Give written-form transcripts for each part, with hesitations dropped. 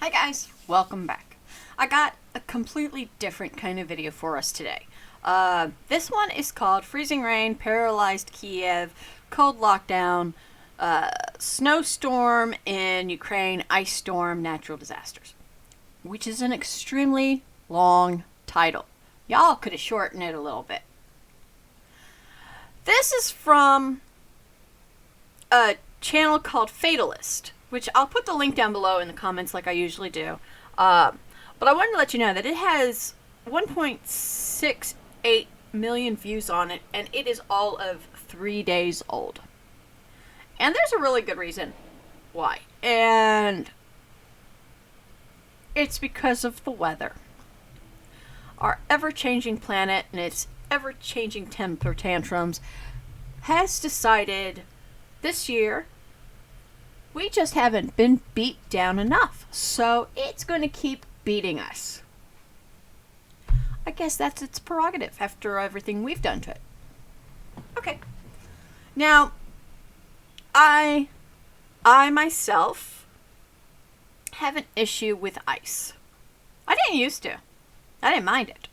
Hi guys, welcome back. I got a completely different kind of video for us today. This one is called Freezing Rain, Paralyzed Kiev, Cold Lockdown, Snowstorm in Ukraine, Ice Storm, Natural Disasters. Which is an extremely long title. Y'all could have shortened it a little bit. This is from a channel called Fatalist, which I'll put the link down below in the comments like I usually do. But I wanted to let you know that it has 1.68 million views on it, and it is all of 3 days old. And there's a really good reason why. And it's because of the weather. Our ever-changing planet and its ever-changing temper tantrums has decided this year we just haven't been beat down enough. So it's going to keep beating us. I guess that's its prerogative after everything we've done to it. Okay. Now, I myself have an issue with ice. I didn't used to. I didn't mind it.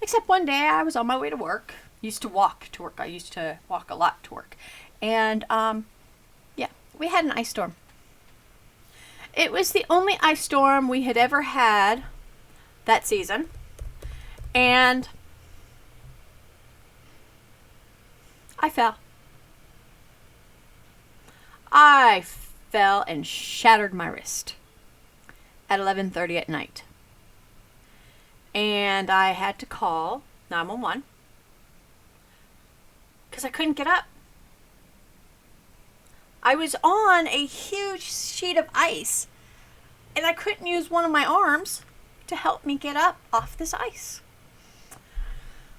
Except one day I was on my way to work. Used to walk to work. I used to walk a lot to work. And, yeah, we had an ice storm. It was the only ice storm we had ever had that season. And I fell. I fell and shattered my wrist at 11:30 at night. And I had to call 911 because I couldn't get up. I was on a huge sheet of ice and I couldn't use one of my arms to help me get up off this ice.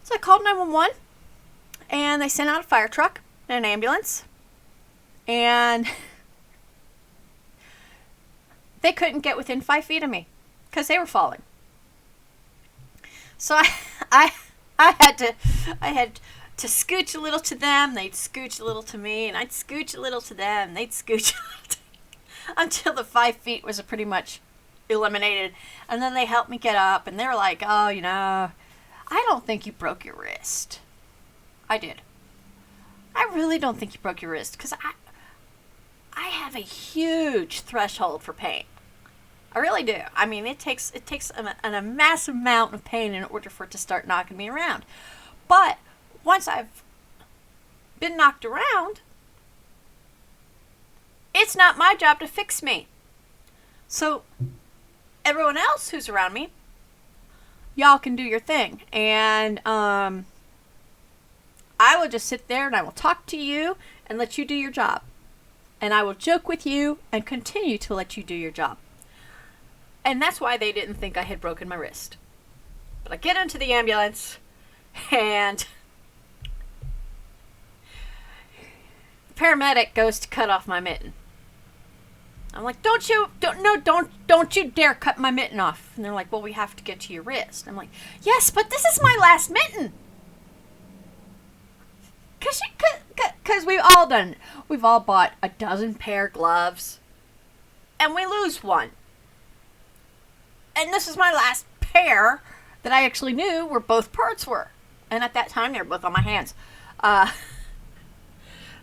So I called 911 and they sent out a fire truck and an ambulance, and they couldn't get within 5 feet of me because they were falling. So I had to scooch a little to them, they'd scooch a little to me, and I'd scooch a little to them, they'd scooch a little to me, until the 5 feet was pretty much eliminated. And then they helped me get up, and they were like, oh, I don't think you broke your wrist. I did. I really don't think you broke your wrist, because I have a huge threshold for pain. I really do. I mean, it takes a massive amount of pain in order for it to start knocking me around. But once I've been knocked around, it's not my job to fix me. So everyone else who's around me, y'all can do your thing. And I will just sit there and I will talk to you and let you do your job. And I will joke with you and continue to let you do your job. And that's why they didn't think I had broken my wrist. But I get into the ambulance, and the paramedic goes to cut off my mitten. I'm like, don't you dare cut my mitten off. And they're like, well, we have to get to your wrist. I'm like, yes, but this is my last mitten. Because we've all bought a dozen pair of gloves, and we lose one. And this is my last pair that I actually knew where both parts were. And at that time, they were both on my hands.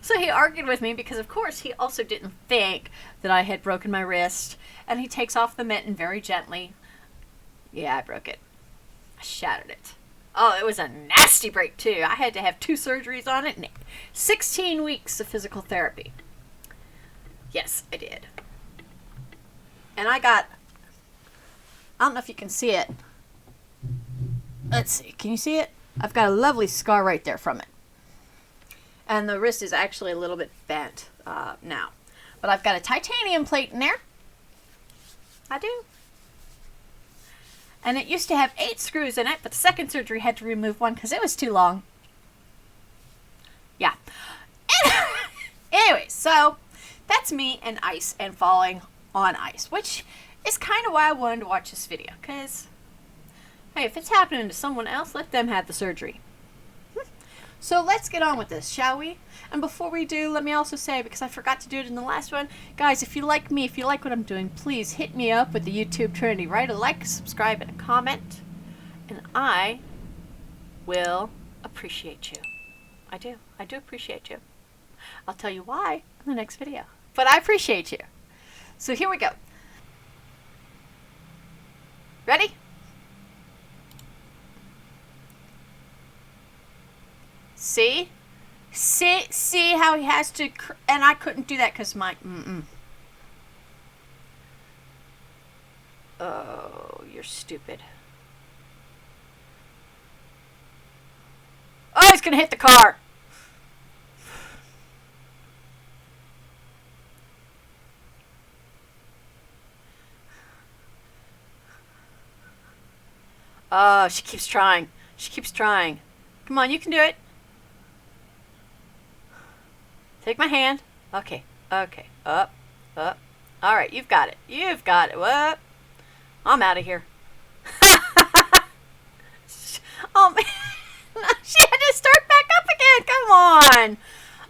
So he argued with me because, of course, he also didn't think that I had broken my wrist. And he takes off the mitten very gently. Yeah, I broke it. I shattered it. Oh, it was a nasty break, too. I had to have 2 surgeries on it and 16 weeks of physical therapy. Yes, I did. And I don't know if you can see it. Let's see. Can you see it? I've got a lovely scar right there from it. And the wrist is actually a little bit bent now. But I've got a titanium plate in there. I do. And it used to have 8 screws in it, but the second surgery had to remove 1 because it was too long. Yeah. Anyway, so that's me and ice and falling on ice, which is kind of why I wanted to watch this video, because, hey, if it's happening to someone else, let them have the surgery. So let's get on with this, shall we? And before we do, let me also say, because I forgot to do it in the last one, guys, if you like me, if you like what I'm doing, please hit me up with the YouTube Trinity. Write a like, subscribe, and a comment. And I will appreciate you. I do. I do appreciate you. I'll tell you why in the next video. But I appreciate you. So here we go. Ready? See? See how he has to, and I couldn't do that because my, Oh, you're stupid. Oh, he's gonna hit the car. Oh, she keeps trying. She keeps trying. Come on, you can do it. Take my hand. Okay, okay. Up, up. All right, you've got it. You've got it. What? I'm out of here. Oh, man. She had to start back up again. Come on.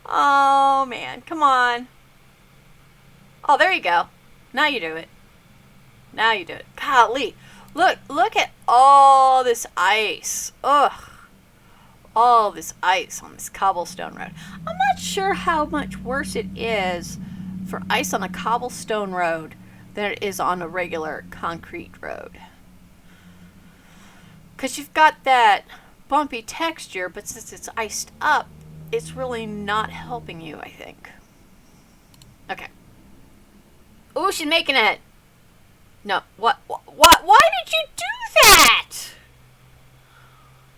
Oh, man. Come on. Oh, there you go. Now you do it. Now you do it. Golly. Look at all this ice. Ugh. All this ice on this cobblestone road. I'm not sure how much worse it is for ice on a cobblestone road than it is on a regular concrete road. Because you've got that bumpy texture, but since it's iced up, it's really not helping you, I think. Okay. Oh, she's making it. No, what? Why did you do that?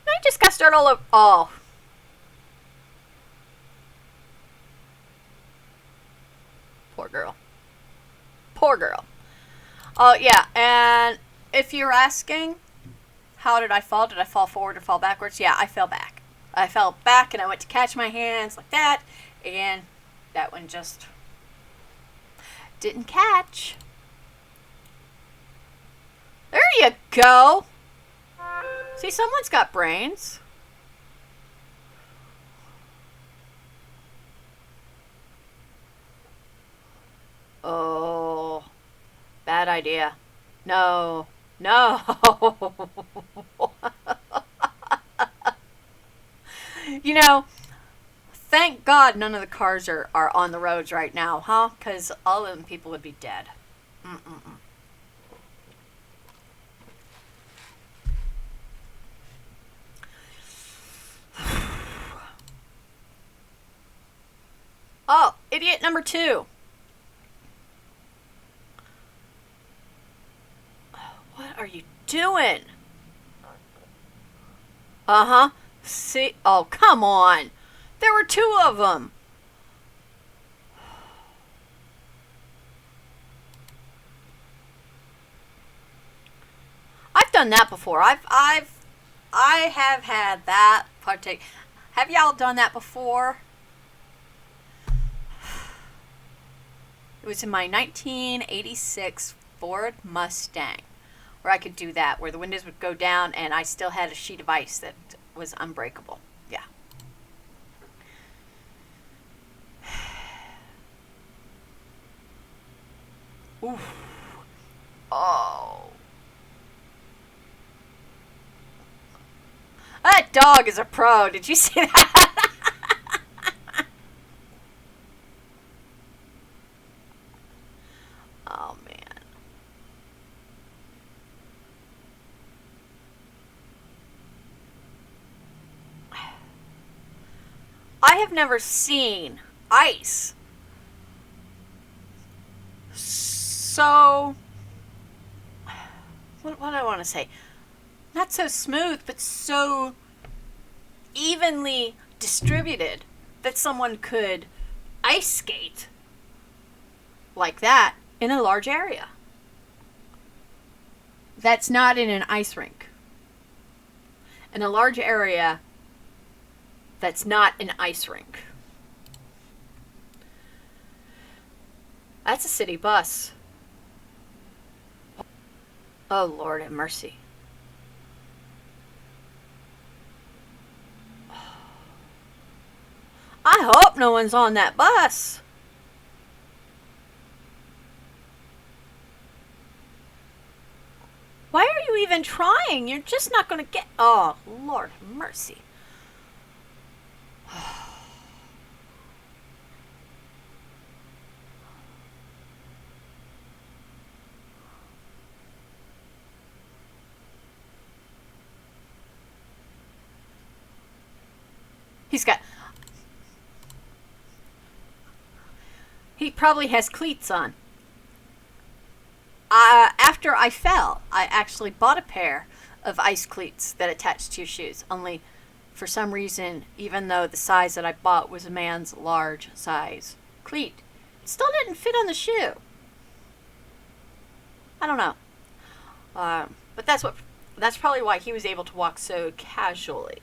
I just got to start all over. Oh. Poor girl. Poor girl. Oh, yeah, and if you're asking, how did I fall? Did I fall forward or fall backwards? Yeah, I fell back. I fell back, and I went to catch my hands like that, and that one just didn't catch. There you go. See, someone's got brains. Oh, bad idea. No, no. You know, thank God none of the cars are on the roads right now, huh? Because all of them people would be dead. Oh, idiot number 2. What are you doing? Uh-huh. See? Oh, come on. There were 2 of them. I've done that before. I have had that partake. Have y'all done that before? It was in my 1986 Ford Mustang where I could do that, where the windows would go down and I still had a sheet of ice that was unbreakable. Yeah. Oof. Oh. That dog is a pro. Did you see that? Oh, man. I have never seen ice so, what do I want to say? Not so smooth, but so evenly distributed that someone could ice skate like that in a large area. That's not in an ice rink. In a large area, that's not an ice rink. That's a city bus. Oh, Lord have mercy. I hope no one's on that bus. Why are you even trying? You're just not going to get... Oh, Lord have mercy. He's got... He probably has cleats on. After I fell, I actually bought a pair of ice cleats that attached to your shoes. Only, for some reason, even though the size that I bought was a man's large size cleat, it still didn't fit on the shoe. I don't know. But that's probably why he was able to walk so casually.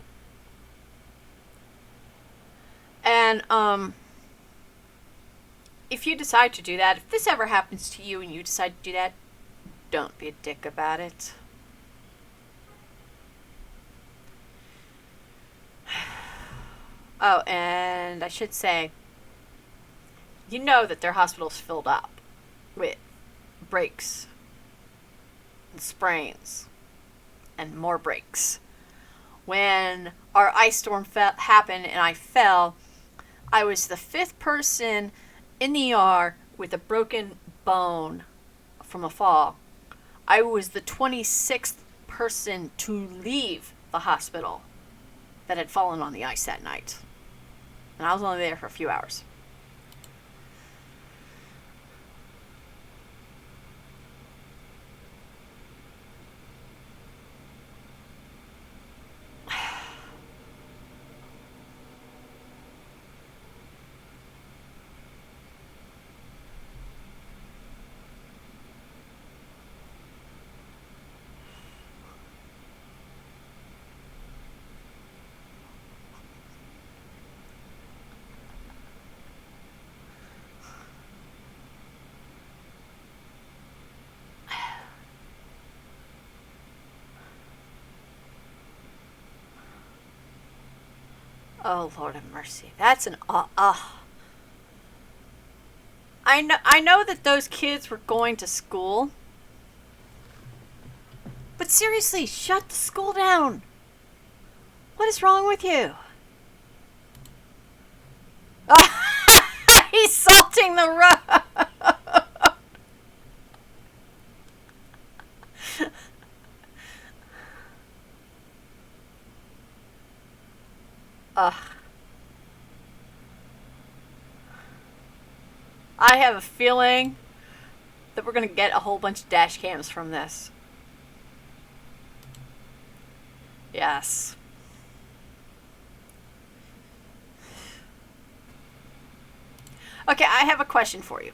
And, if you decide to do that, if this ever happens to you and you decide to do that, don't be a dick about it. Oh, and I should say, you know that their hospital's filled up with breaks and sprains and more breaks. When our ice storm happened and I fell, I was the 5th person in the ER with a broken bone from a fall. I was the 26th person to leave the hospital that had fallen on the ice that night. And I was only there for a few hours. Oh, Lord have mercy. That's an... I know that those kids were going to school. But seriously, shut the school down. What is wrong with you? He's salting the road. I have a feeling that we're going to get a whole bunch of dash cams from this. Yes. Okay, I have a question for you.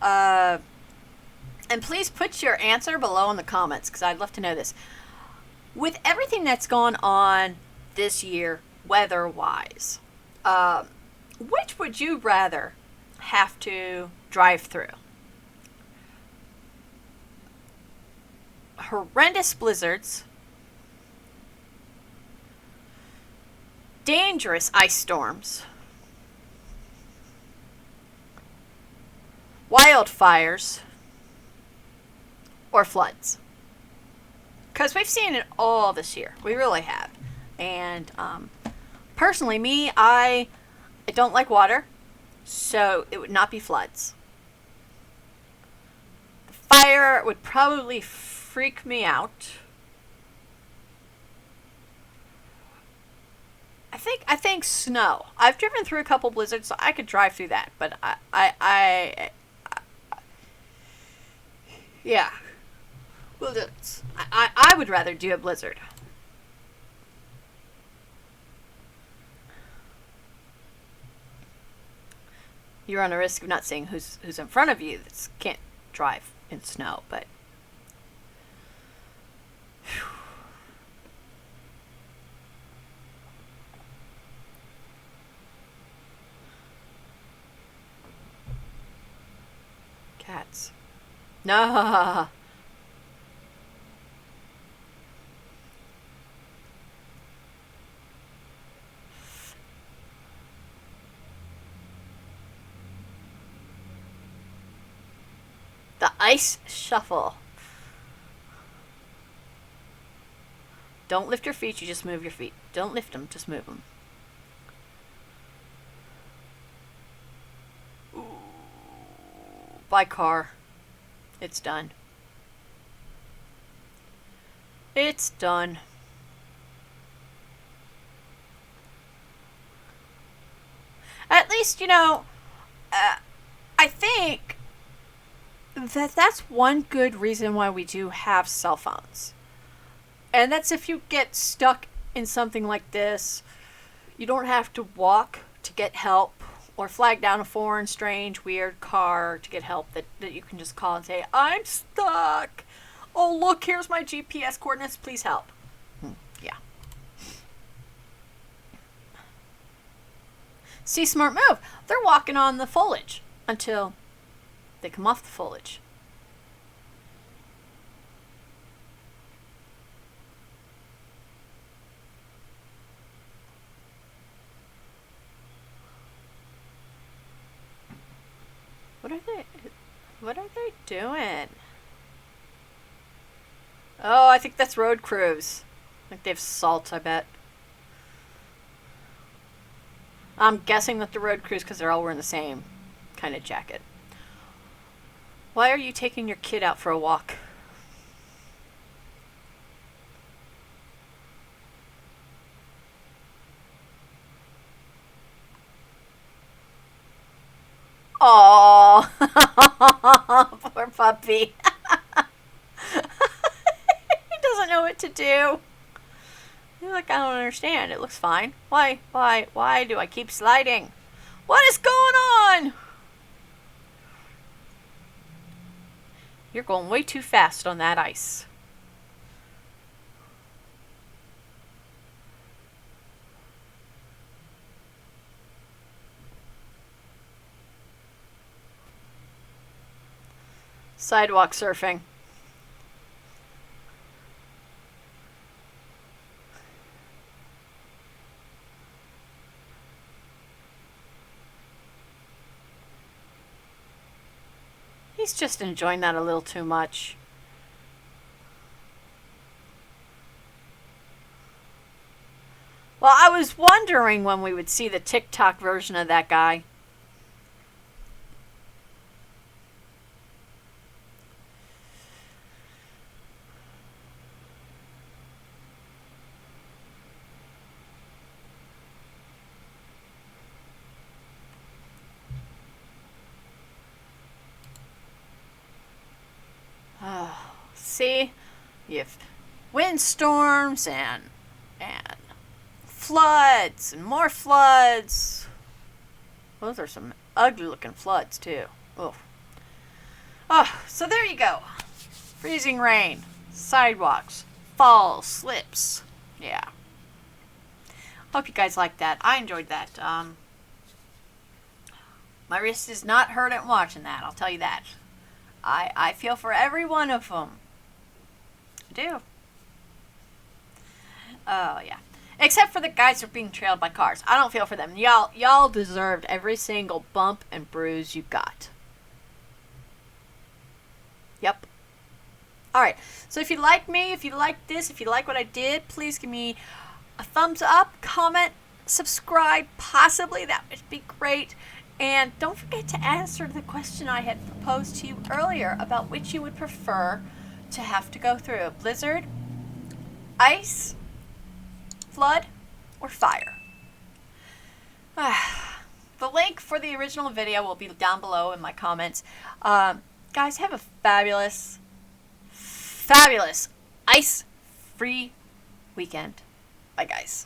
And please put your answer below in the comments, because I'd love to know this. With everything that's gone on this year, weather-wise, which would you rather have to drive through? Horrendous blizzards, dangerous ice storms, wildfires, or floods? Because we've seen it all this year. We really have. And personally, me, I don't like water, so it would not be floods. The fire would probably freak me out. I think snow. I've driven through a couple blizzards, so I could drive through that. But yeah. Well, I would rather do a blizzard. You're on a risk of not seeing who's in front of you that can't drive in snow, but... Whew. Cats. No. The ice shuffle. Don't lift your feet, you just move your feet. Don't lift them, just move them. Ooh. By car. It's done. It's done. At least, I think that's one good reason why we do have cell phones. And that's if you get stuck in something like this, you don't have to walk to get help or flag down a foreign, strange, weird car to get help that you can just call and say, I'm stuck. Oh, look, here's my GPS coordinates. Please help. Yeah. See, smart move. They're walking on the foliage until they come off the foliage. What are they doing? Oh, I think that's road crews. Like they have salt, I bet. I'm guessing that the road crews because they're all wearing the same kind of jacket. Why are you taking your kid out for a walk? Oh, poor puppy. He doesn't know what to do. You're like, I don't understand. It looks fine. Why do I keep sliding? What is going on? You're going way too fast on that ice. Sidewalk surfing. He's just enjoying that a little too much. Well, I was wondering when we would see the TikTok version of that guy. See, you have windstorms and floods and more floods. Those are some ugly looking floods too. Oh, so there you go. Freezing rain, sidewalks, falls, slips. Yeah. Hope you guys liked that. I enjoyed that. My wrist is not hurt at watching that. I'll tell you that. I feel for every one of them. I do. Oh, yeah. Except for the guys who are being trailed by cars. I don't feel for them. Y'all deserved every single bump and bruise you got. Yep. Alright. So if you like me, if you like this, if you like what I did, please give me a thumbs up, comment, subscribe, possibly. That would be great. And don't forget to answer the question I had proposed to you earlier about which you would prefer to have to go through. Blizzard, ice, flood, or fire. The link for the original video will be down below in my comments. Guys, have a fabulous, fabulous ice-free weekend. Bye, guys.